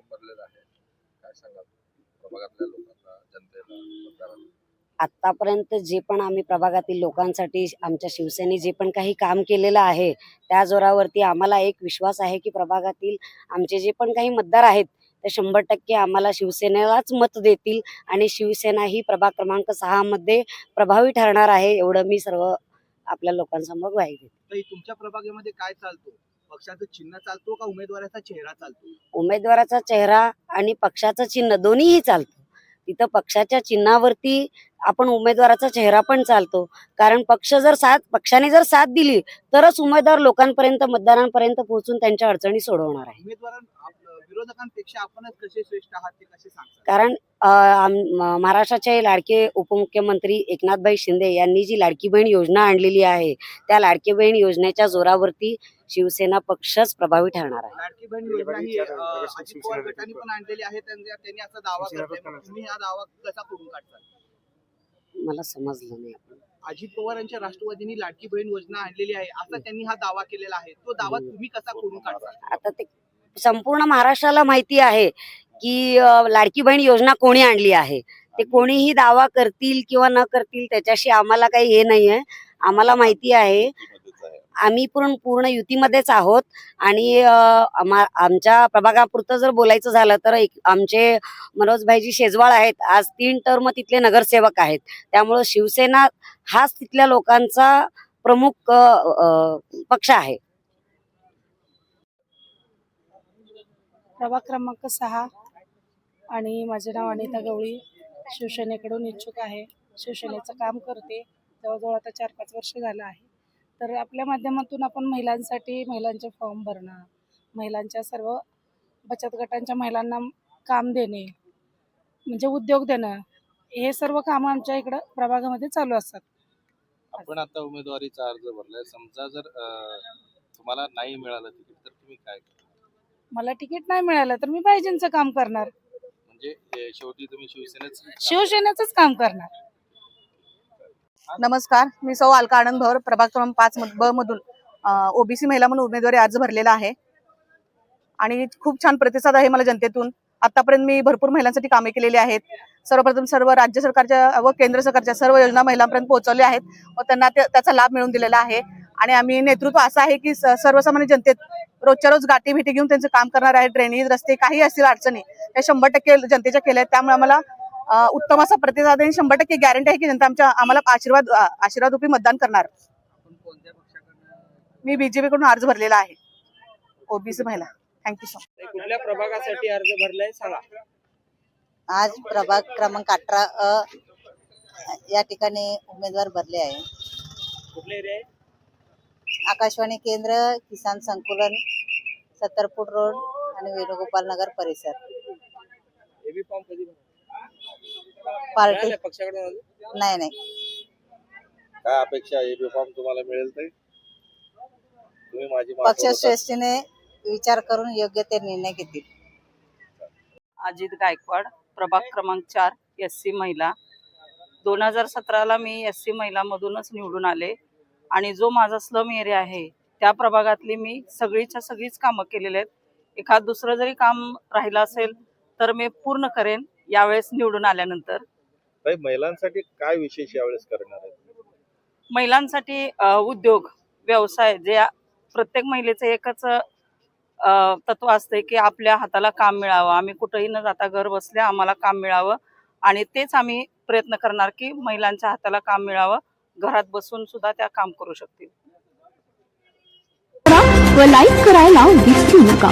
Form भरलेला आहे, काय सांगाल प्रभागातल्या लोकांना, जनतेला, मतदारांना? आतापर्यंत जे पण आम्ही प्रभागातील लोकांसाठी आमच्या शिवसेनेने जे पण काही काम केलेलं आहे त्या जोरावरती आम्हाला एक विश्वास आहे की प्रभागातील आमचे जे पण काही मतदार आहेत ते 100% आम्हाला शिवसेनेलाच मत देतील आणि शिवसेना ही प्रभाग क्रमांक 6 मध्ये प्रभावी ठरणार आहे, एवढं मी सर्व आपल्या लोकांसमोर ग्वाही देते. ताई, तुमच्या प्रभागामध्ये काय चालतो? पक्षाचं चिन्ह चालतो का उमेदवाराचा चेहरा चालतो? उमेदवाराचा चेहरा आणि पक्षाचं चिन्ह दोन्हीही चालतं. तिथं पक्षाच्या चिन्हावरती आपण उमेदवाराचा चेहरा पण चालतो, कारण पक्षाने जर साथ दिली तरच उमेदवार लोकांपर्यंत, मतदारांपर्यंत पोहोचून त्यांच्या अडचणी सोडवणार आहे. विरोधकांपेक्षा आपणच कसे श्रेष्ठ आहात ते कसे सांगता? कारण महाराष्ट्राचे लाडके उपमुख्यमंत्री एकनाथभाई शिंदे यांनी जी लाडकी बहीण योजना आणलेली आहे त्या लाडकी बहीण योजनेच्या जोरावरती शिवसेना पक्षच प्रभावी ठरणार आहे. लाडकी बहीण योजना ही अजित पवार गटाने पण आणलेली आहे, त्यांनी असा दावा करताय. तुम्ही हा दावा कसा करून काढता? मला समजलं नाही. अजित पवार यांच्या राष्ट्रवादीने लाडकी बहीण योजना आणलेली आहे असा त्यांनी हा दावा केलेला आहे, तो दावा तुम्ही कसा करून काढता? आता ते संपूर्ण महाराष्ट्राला माहिती आहे की लाडकी बहीण योजना कोणी आणली आहे. ते कोणीही दावा करतील किंवा न करतील त्याच्याशी आम्हाला काही हे नाही आहे. आम्हाला माहिती आहे, आम्ही पूर्ण युतीमध्येच आहोत आणि आमच्या प्रभागापुरतं जर बोलायचं झालं तर आमचे मनोजभाईजी शेजवाळ आहेत, आज 3 टर्म तिथले नगरसेवक आहेत. त्यामुळे शिवसेना हाच तिथल्या लोकांचा प्रमुख पक्ष आहे. प्रभाग क्रमांक 6 आणि माझे नाव अनिता गवळी, शिवसेनेकडून इच्छुक आहे. शिवसेनेचं काम करते, जवळजवळ आता 4-5 वर्ष झालं आहे. तर आपल्या माध्यमातून आपण महिलांसाठी महिलांचे फॉर्म भरणं, महिलांच्या सर्व बचत गटांच्या महिलांना काम देणे, म्हणजे उद्योग देणं, हे सर्व कामं आमच्या इकडं प्रभागामध्ये चालू असतात. आपण आता उमेदवारीचा अर्ज भरलाय, समजा जर तुम्हाला नाही मिळालं तिकीट तर तुम्ही काय करणार? मला तिकीट नाही मिळालं तर मी पाहिजेंचं काम करणार, म्हणजे शेवटी तुम्ही शिवसेनेचंच काम करणार. नमस्कार, मी सौ अलका आनंद भवर, प्रभाग क्रमांक 5 मधून ओबीसी महिला म्हणून उमेदवारी अर्ज भरलेला आहे आणि खूप छान प्रतिसाद आहे मला जनतेतून. आतापर्यंत मी भरपूर महिलांसाठी कामे केलेली आहेत. सर्वप्रथम सर्व राज्य सरकारच्या व केंद्र सरकारच्या सर्व योजना महिलांपर्यंत पोहोचवल्या आहेत व त्यांना त्याचा लाभ मिळवून दिलेला आहे. आणि आम्ही नेतृत्व असं आहे की सर्वसामान्य जनतेत रोजच्या रोज गाठी भेटी घेऊन त्यांचं काम करणार आहे. ड्रेनेज, रस्ते, काही असतील अडचणी त्या 100% जनतेच्या केल्या आहेत. त्यामुळे आम्हाला उत्तम असा प्रतिसाद आणि 100% गॅरंटी आहे की जनता आम्हाला आशीर्वाद रूपी मतदान करणार. मी बीजेपी कडून अर्ज भरलेला आहे, ओबीसी महिला. Thank you so much. कुठल्या प्रभागासाठी अर्ज भरलाय सांगा? आज प्रभाग क्रमांक 18 या ठिकाणी उमेदवार भरले आहे. कुठले एरिया आहे? आकाशवाणी केंद्र, किसान संकुलन, 70 फूट रोड आणि वेणुगोपाल नगर परिसर. एबी फॉर्म कधी पार्टी पक्षाकडे? नाही. काय अपेक्षा एबी फॉर्म तुम्हाला मिळेल ते तुम्ही माझी पक्षश्रेष्ठीने विचार करून योग्य ते निर्णय घेतील. अजित गायकवाड, प्रभाग क्रमांक 4, SC महिला. 2017ला मी SC महिला मधूनच निवडून आले आणि जो माझा स्लम एरिया आहे त्या प्रभागातली मी सगळीच कामं केलेली आहेत. एखाद दुसरं जरी काम राहिलं असेल तर मी पूर्ण करेन यावेळेस निवडून आल्यानंतर. महिलांसाठी काय विशेष यावेळेस करणार आहे? महिलांसाठी उद्योग व्यवसाय, जे प्रत्येक महिलेचं एकच तत्व असते की आपल्या हाताला काम मिळावं, आम्ही कुठेही न जाता घर बसल्या आम्हाला काम मिळावं आणि तेच आम्ही प्रयत्न करणार की महिलांच्या हाताला काम मिळावं, घरात बसून सुद्धा त्या काम करू शकतील. व लाईक करायला विसरू नका.